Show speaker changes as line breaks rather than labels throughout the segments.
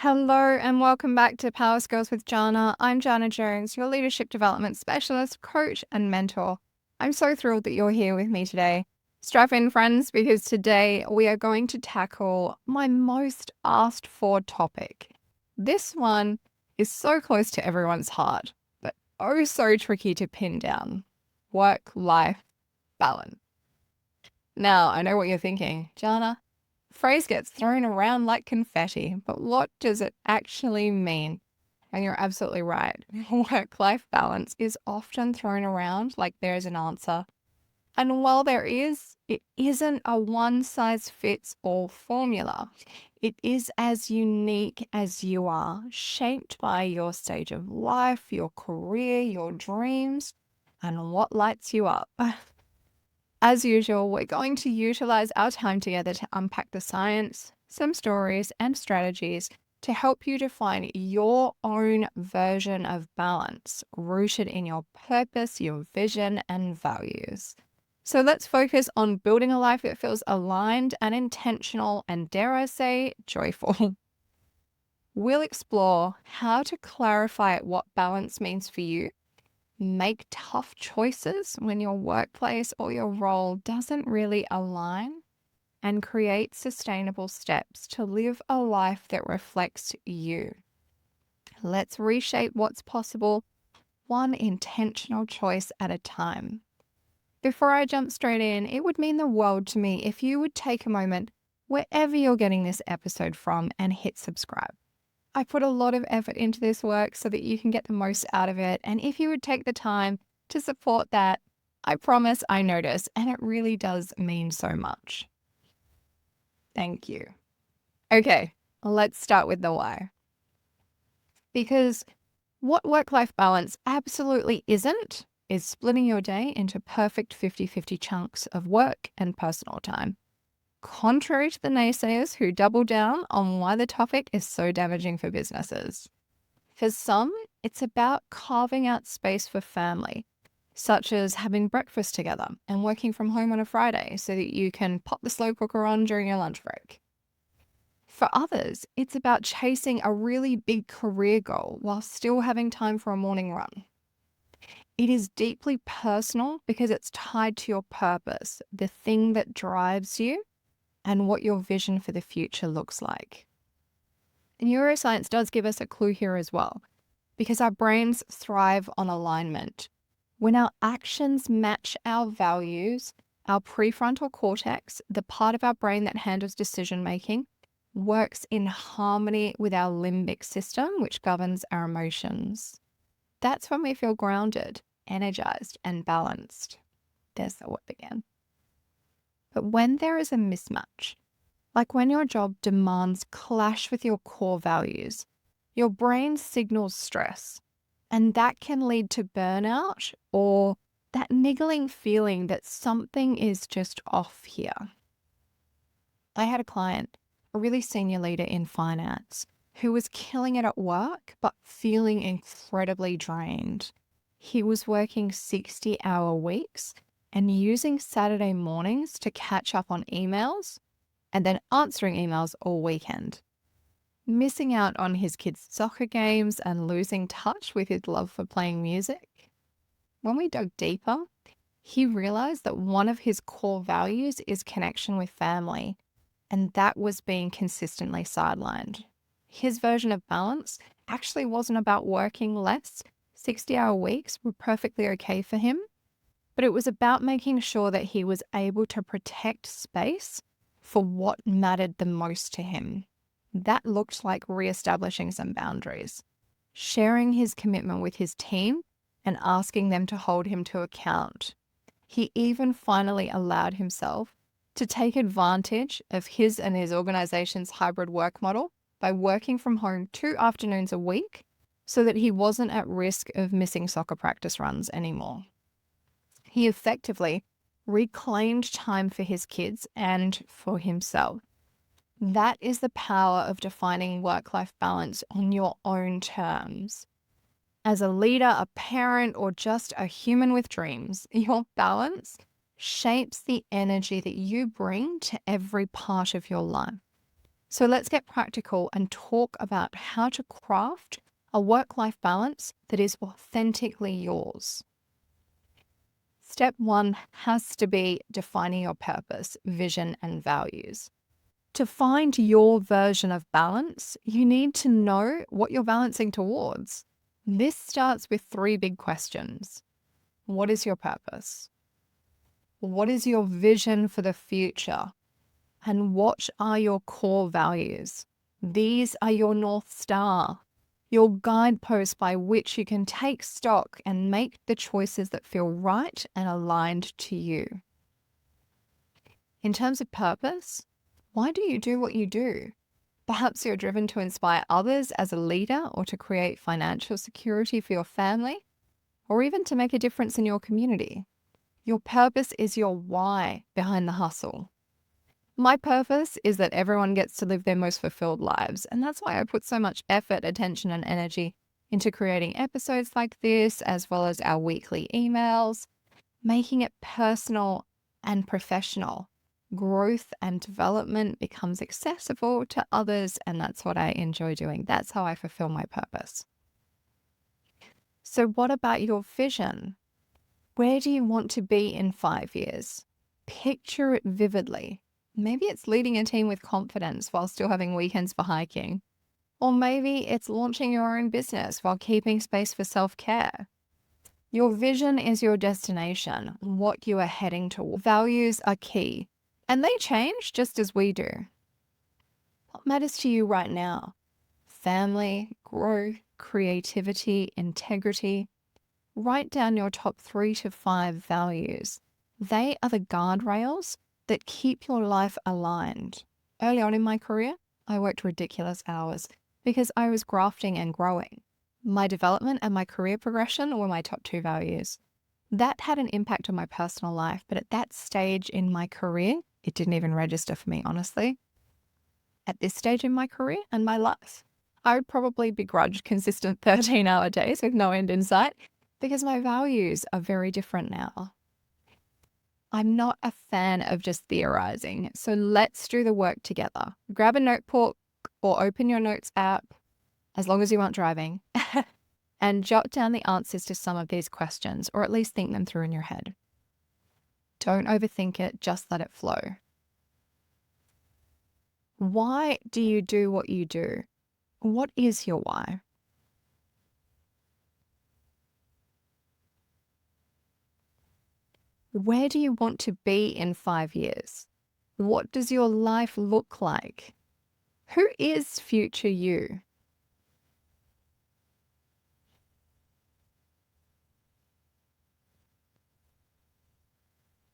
Hello and welcome back to Power Skills with Janna. I'm Janna Jones, your leadership development specialist, coach, and mentor. I'm so thrilled that you're here with me today. Strap in, friends, because today we are going to tackle my most asked for topic. This one is so close to everyone's heart, but oh so tricky to pin down: work-life balance. Now, I know what you're thinking, Janna. Phrase gets thrown around like confetti, but what does it actually mean? And you're absolutely right. Work-life balance is often thrown around like there's an answer. And while there is, it isn't a one-size-fits-all formula. It is as unique as you are, shaped by your stage of life, your career, your dreams, and what lights you up. As usual, we're going to utilize our time together to unpack the science, some stories, and strategies to help you define your own version of balance, rooted in your purpose, your vision, and values. So let's focus on building a life that feels aligned and intentional and, dare I say, joyful. We'll explore how to clarify what balance means for you, make tough choices when your workplace or your role doesn't really align, and create sustainable steps to live a life that reflects you. Let's reshape what's possible, one intentional choice at a time. Before I jump straight in, it would mean the world to me if you would take a moment wherever you're getting this episode from and hit subscribe. I put a lot of effort into this work so that you can get the most out of it. And if you would take the time to support that, I promise I notice, and it really does mean so much. Thank you. Okay, let's start with the why. Because what work-life balance absolutely isn't is splitting your day into perfect 50-50 chunks of work and personal time. Contrary to the naysayers who double down on why the topic is so damaging for businesses. For some, it's about carving out space for family, such as having breakfast together and working from home on a Friday so that you can pop the slow cooker on during your lunch break. For others, it's about chasing a really big career goal while still having time for a morning run. It is deeply personal because it's tied to your purpose, the thing that drives you, and what your vision for the future looks like. Neuroscience does give us a clue here as well, because our brains thrive on alignment. When our actions match our values, our prefrontal cortex, the part of our brain that handles decision making, works in harmony with our limbic system, which governs our emotions. That's when we feel grounded, energized, and balanced. There's the word again. But when there is a mismatch, like when your job demands clash with your core values, your brain signals stress, and that can lead to burnout or that niggling feeling that something is just off here. I had a client, a really senior leader in finance, who was killing it at work but feeling incredibly drained. He was working 60-hour weeks and using Saturday mornings to catch up on emails and then answering emails all weekend, missing out on his kids' soccer games and losing touch with his love for playing music. When we dug deeper, he realized that one of his core values is connection with family, and that was being consistently sidelined. His version of balance actually wasn't about working less. 60-hour weeks were perfectly okay for him, but it was about making sure that he was able to protect space for what mattered the most to him. That looked like reestablishing some boundaries, sharing his commitment with his team, and asking them to hold him to account. He even finally allowed himself to take advantage of his and his organization's hybrid work model by working from home 2 afternoons a week so that he wasn't at risk of missing soccer practice runs anymore. He effectively reclaimed time for his kids and for himself. That is the power of defining work-life balance on your own terms. As a leader, a parent, or just a human with dreams, your balance shapes the energy that you bring to every part of your life. So let's get practical and talk about how to craft a work-life balance that is authentically yours. Step one has to be defining your purpose, vision, and values. To find your version of balance, you need to know what you're balancing towards. This starts with three big questions. What is your purpose? What is your vision for the future? And what are your core values? These are your North Star, your guideposts by which you can take stock and make the choices that feel right and aligned to you. In terms of purpose, why do you do what you do? Perhaps you're driven to inspire others as a leader or to create financial security for your family, or even to make a difference in your community. Your purpose is your why behind the hustle. My purpose is that everyone gets to live their most fulfilled lives, and that's why I put so much effort, attention, and energy into creating episodes like this, as well as our weekly emails, making it personal and professional. Growth and development becomes accessible to others, and that's what I enjoy doing. That's how I fulfill my purpose. So what about your vision? Where do you want to be in 5 years? Picture it vividly. Maybe it's leading a team with confidence while still having weekends for hiking. Or maybe it's launching your own business while keeping space for self-care. Your vision is your destination, what you are heading toward. Values are key, and they change just as we do. What matters to you right now? Family, growth, creativity, integrity. Write down your top 3 to 5 values. They are the guardrails that keep your life aligned. Early on in my career, I worked ridiculous hours because I was grafting and growing. My development and my career progression were my top 2 values. That had an impact on my personal life, but at that stage in my career, it didn't even register for me, honestly. At this stage in my career and my life, I would probably begrudge consistent 13-hour days with no end in sight because my values are very different now. I'm not a fan of just theorizing, so let's do the work together. Grab a notebook or open your notes app, as long as you aren't driving, and jot down the answers to some of these questions, or at least think them through in your head. Don't overthink it, just let it flow. Why do you do what you do? What is your why? Where do you want to be in 5 years? What does your life look like? Who is future you?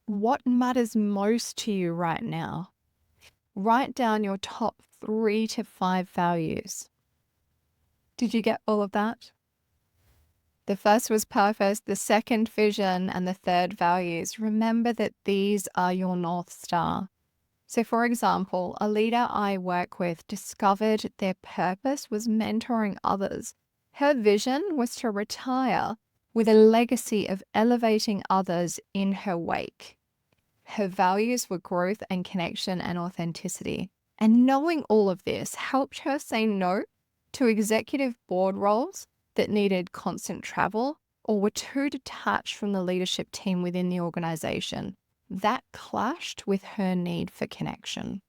What matters most to you right now? Write down your top 3 to 5 values. Did you get all of that? The first was purpose, the second vision, and the third values. Remember that these are your North Star. So for example, a leader I work with discovered their purpose was mentoring others. Her vision was to retire with a legacy of elevating others in her wake. Her values were growth and connection and authenticity. And knowing all of this helped her say no to executive board roles that needed constant travel or were too detached from the leadership team within the organization. That clashed with her need for connection.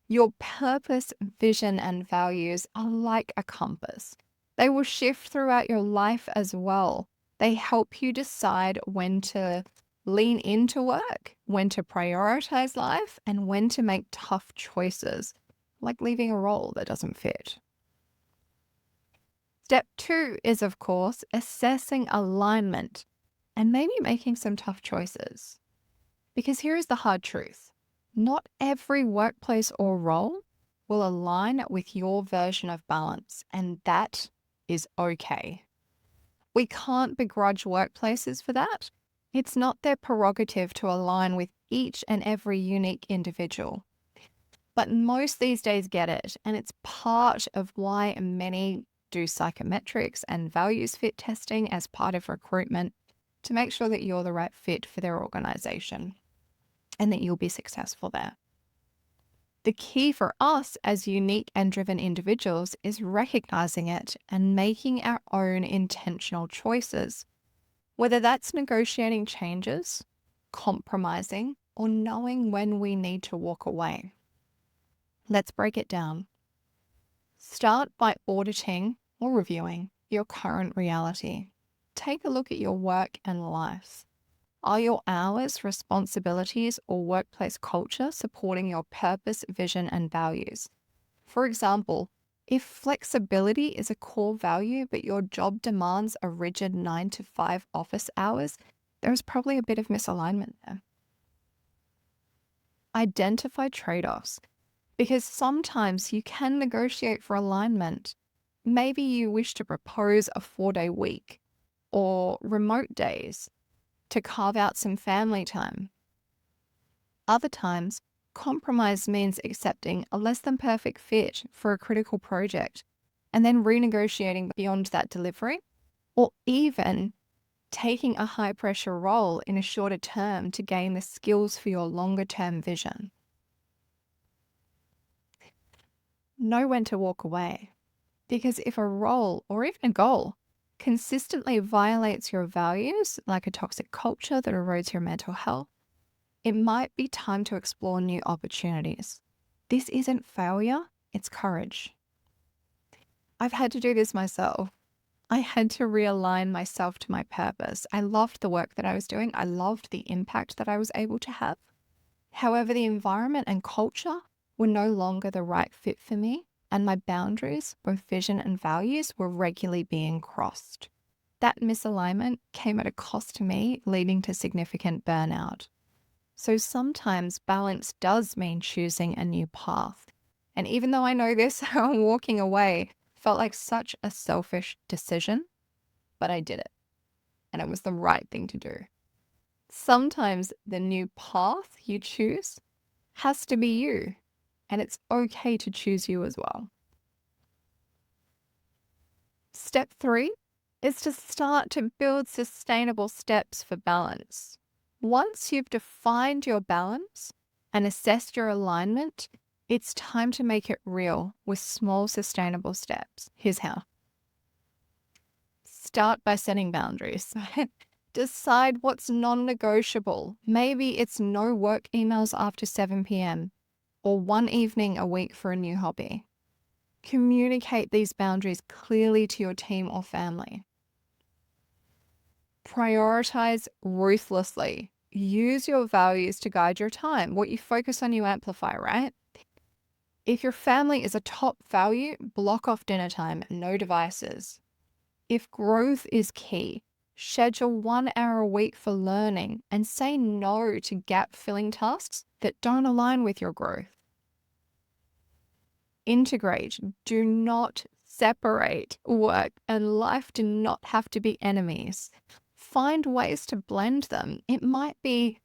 Your purpose, vision, and values are like a compass. They will shift throughout your life as well. They help you decide when to lean into work, when to prioritize life, and when to make tough choices, like leaving a role that doesn't fit. Step 2 is, of course, assessing alignment and maybe making some tough choices. Because here is the hard truth. Not every workplace or role will align with your version of balance, and that is okay. We can't begrudge workplaces for that. It's not their prerogative to align with each and every unique individual. But most these days get it, and it's part of why many do psychometrics and values fit testing as part of recruitment to make sure that you're the right fit for their organization and that you'll be successful there. The key for us as unique and driven individuals is recognizing it and making our own intentional choices, whether that's negotiating changes, compromising, or knowing when we need to walk away. Let's break it down. Start by auditing or reviewing your current reality. Take a look at your work and life. Are your hours, responsibilities, or workplace culture supporting your purpose, vision, and values? For example, if flexibility is a core value, but your job demands a rigid 9 to 5 office hours, there's probably a bit of misalignment there. Identify trade-offs, because sometimes you can negotiate for alignment. Maybe you wish to propose a 4-day week or remote days to carve out some family time. Other times, compromise means accepting a less than perfect fit for a critical project and then renegotiating beyond that delivery, or even taking a high pressure role in a shorter term to gain the skills for your longer term vision. Know when to walk away, because if a role or even a goal consistently violates your values, like a toxic culture that erodes your mental health, it might be time to explore new opportunities. This isn't failure, it's courage. I've had to do this myself. I had to realign myself to my purpose. I loved the work that I was doing. I loved the impact that I was able to have. However, the environment and culture were no longer the right fit for me, and my boundaries, both vision and values, were regularly being crossed. That misalignment came at a cost to me, leading to significant burnout. So sometimes balance does mean choosing a new path. And even though I know this, walking away felt like such a selfish decision, but I did it. And it was the right thing to do. Sometimes the new path you choose has to be you, and it's okay to choose you as well. Step 3 is to start to build sustainable steps for balance. Once you've defined your balance and assessed your alignment, it's time to make it real with small sustainable steps. Here's how. Start by setting boundaries. Decide what's non-negotiable. Maybe it's no work emails after 7 p.m. or one evening a week for a new hobby. Communicate these boundaries clearly to your team or family. Prioritize ruthlessly. Use your values to guide your time. What you focus on, you amplify, right? If your family is a top value, block off dinner time, no devices. If growth is key, schedule 1 hour a week for learning and say no to gap-filling tasks that don't align with your growth. Integrate. Do not separate. Work and life do not have to be enemies. Find ways to blend them. It might be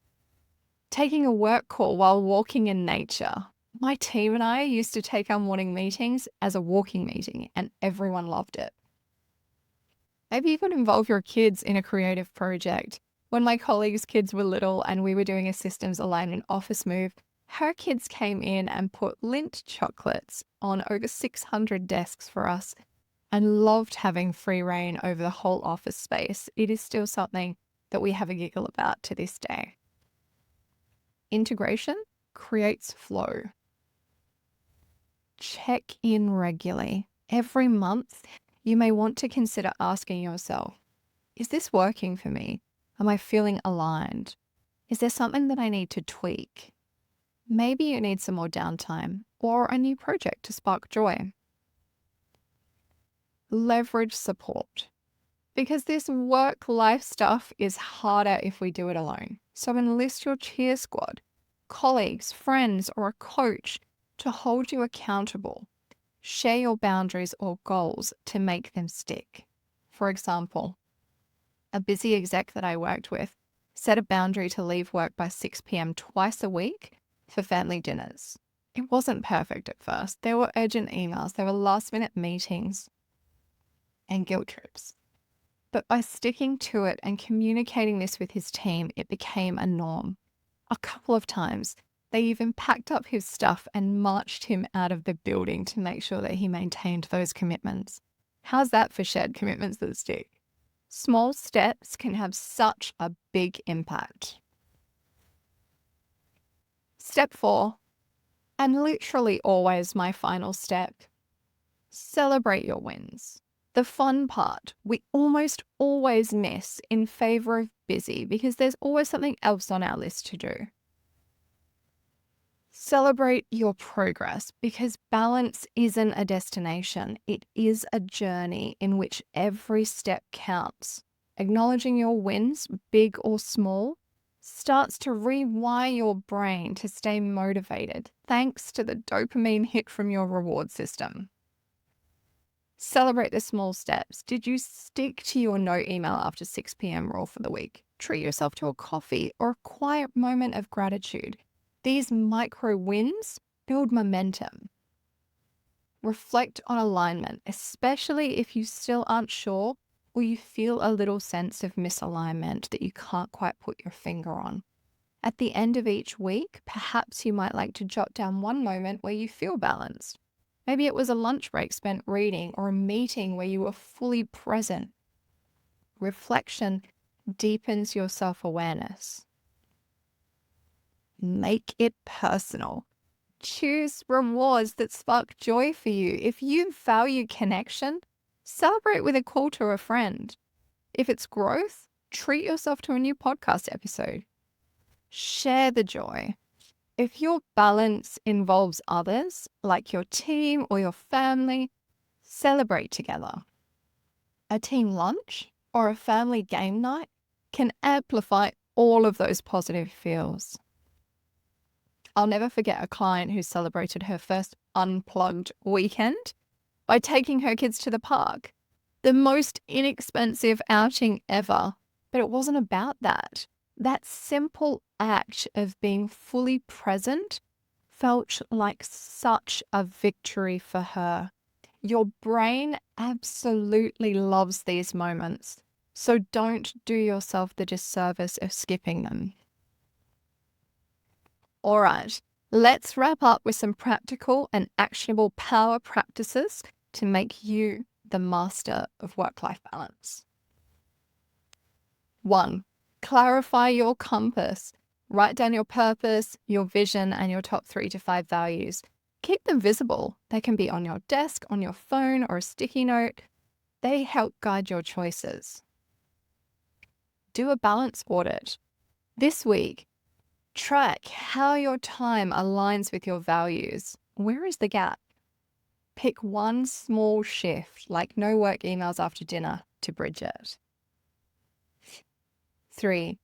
taking a work call while walking in nature. My team and I used to take our morning meetings as a walking meeting, and everyone loved it. Maybe you could involve your kids in a creative project. When my colleagues' kids were little and we were doing a systems alignment office move, her kids came in and put Lindt chocolates on over 600 desks for us and loved having free reign over the whole office space. It is still something that we have a giggle about to this day. Integration creates flow. Check in regularly. Every month, you may want to consider asking yourself, is this working for me? Am I feeling aligned? Is there something that I need to tweak? Maybe you need some more downtime or a new project to spark joy. Leverage support, because this work-life stuff is harder if we do it alone. So enlist your cheer squad, colleagues, friends, or a coach to hold you accountable. Share your boundaries or goals to make them stick. For example, a busy exec that I worked with set a boundary to leave work by 6 p.m. twice a week for family dinners. It wasn't perfect at first. There were urgent emails, there were last-minute meetings, and guilt trips. But by sticking to it and communicating this with his team, it became a norm. A couple of times, They even packed up his stuff and marched him out of the building to make sure that he maintained those commitments. How's that for shared commitments that stick? Small steps can have such a big impact. Step 4, and literally always my final step, celebrate your wins. The fun part, we almost always miss in favor of busy because there's always something else on our list to do. Celebrate your progress because balance isn't a destination. It is a journey in which every step counts. Acknowledging your wins, big or small, starts to rewire your brain to stay motivated thanks to the dopamine hit from your reward system. Celebrate the small steps. Did you stick to your no email after 6 p.m. rule for the week? Treat yourself to a coffee or a quiet moment of gratitude. These micro wins build momentum. Reflect on alignment, especially if you still aren't sure or you feel a little sense of misalignment that you can't quite put your finger on. At the end of each week, perhaps you might like to jot down one moment where you feel balanced. Maybe it was a lunch break spent reading or a meeting where you were fully present. Reflection deepens your self-awareness. Make it personal. Choose rewards that spark joy for you. If you value connection, celebrate with a call to a friend. If it's growth, treat yourself to a new podcast episode. Share the joy. If your balance involves others, like your team or your family, celebrate together. A team lunch or a family game night can amplify all of those positive feels. I'll never forget a client who celebrated her first unplugged weekend by taking her kids to the park. The most inexpensive outing ever, but it wasn't about that. That simple act of being fully present felt like such a victory for her. Your brain absolutely loves these moments, so don't do yourself the disservice of skipping them. All right, let's wrap up with some practical and actionable power practices to make you the master of work-life balance. 1. Clarify your compass. Write down your purpose, your vision, and your top 3 to 5 values. Keep them visible. They can be on your desk, on your phone, or a sticky note. They help guide your choices. Do a balance audit. This week, track how your time aligns with your values. Where is the gap? Pick one small shift, like no work emails after dinner, to bridge it. 3.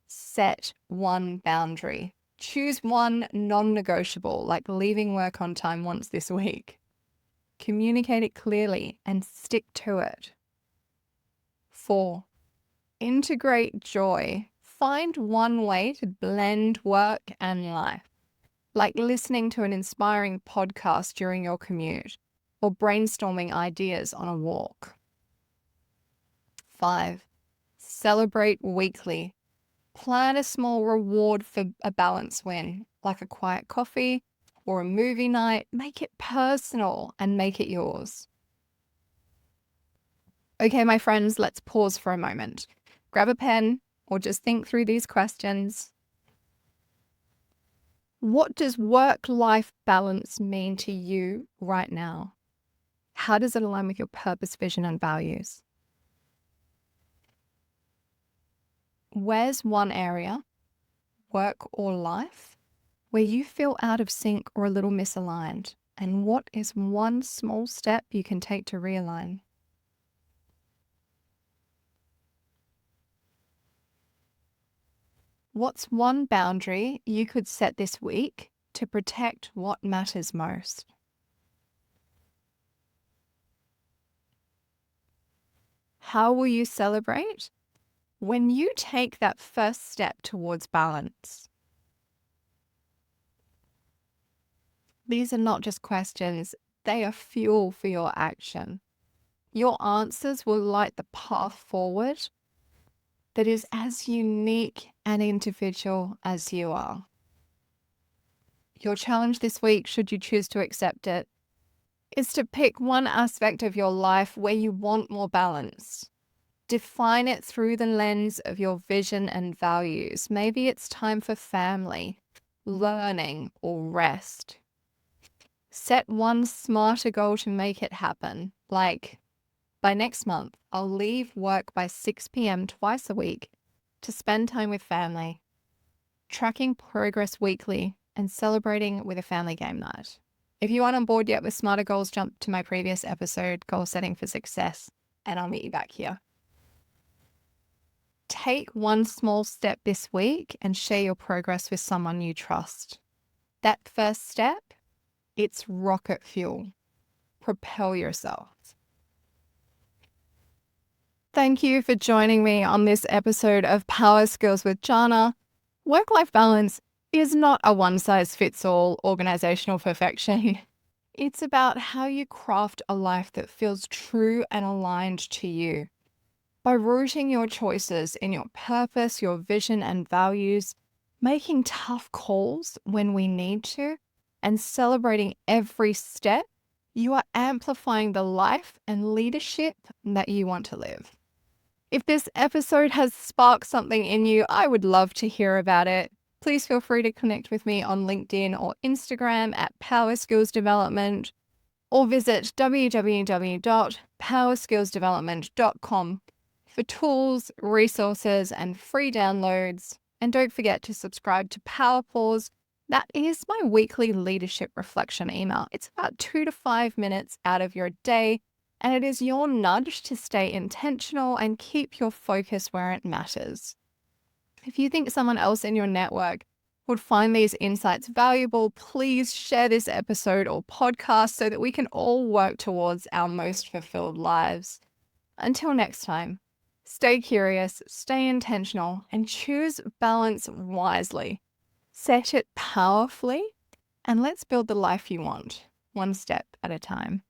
Set one boundary. Choose one non-negotiable, like leaving work on time once this week. Communicate it clearly and stick to it. 4. Integrate joy. Find one way to blend work and life, like listening to an inspiring podcast during your commute or brainstorming ideas on a walk. 5. Celebrate weekly. Plan a small reward for a balance win, like a quiet coffee or a movie night. Make it personal and make it yours. Okay, my friends, let's pause for a moment. Grab a pen or just think through these questions. What does work-life balance mean to you right now? How does it align with your purpose, vision, and values? Where's one area, work or life, where you feel out of sync or a little misaligned? And what is one small step you can take to realign? What's one boundary you could set this week to protect what matters most? How will you celebrate when you take that first step towards balance? These are not just questions, they are fuel for your action. Your answers will light the path forward that is as unique and individual as you are. Your challenge this week, should you choose to accept it, is to pick one aspect of your life where you want more balance. Define it through the lens of your vision and values. Maybe it's time for family, learning, or rest. Set one smarter goal to make it happen. Like, by next month, I'll leave work by 6 p.m. twice a week to spend time with family, tracking progress weekly, and celebrating with a family game night. If you aren't on board yet with smarter goals, jump to my previous episode, Goal Setting for Success, and I'll meet you back here. Take one small step this week and share your progress with someone you trust. That first step, it's rocket fuel. Propel yourself. Thank you for joining me on this episode of Power Skills with Janna. Work-life balance is not a one-size-fits-all organizational perfection. It's about how you craft a life that feels true and aligned to you. By rooting your choices in your purpose, your vision, and values, making tough calls when we need to, and celebrating every step, you are amplifying the life and leadership that you want to live. If this episode has sparked something in you, I would love to hear about it. Please feel free to connect with me on LinkedIn or Instagram at Power Skills Development, or visit www.powerskillsdevelopment.com for tools, resources, and free downloads. And don't forget to subscribe to Power Pause. That is my weekly leadership reflection email. It's about 2 to 5 minutes out of your day, and it is your nudge to stay intentional and keep your focus where it matters. If you think someone else in your network would find these insights valuable, please share this episode or podcast so that we can all work towards our most fulfilled lives. Until next time, stay curious, stay intentional, and choose balance wisely. Set it powerfully, and let's build the life you want, one step at a time.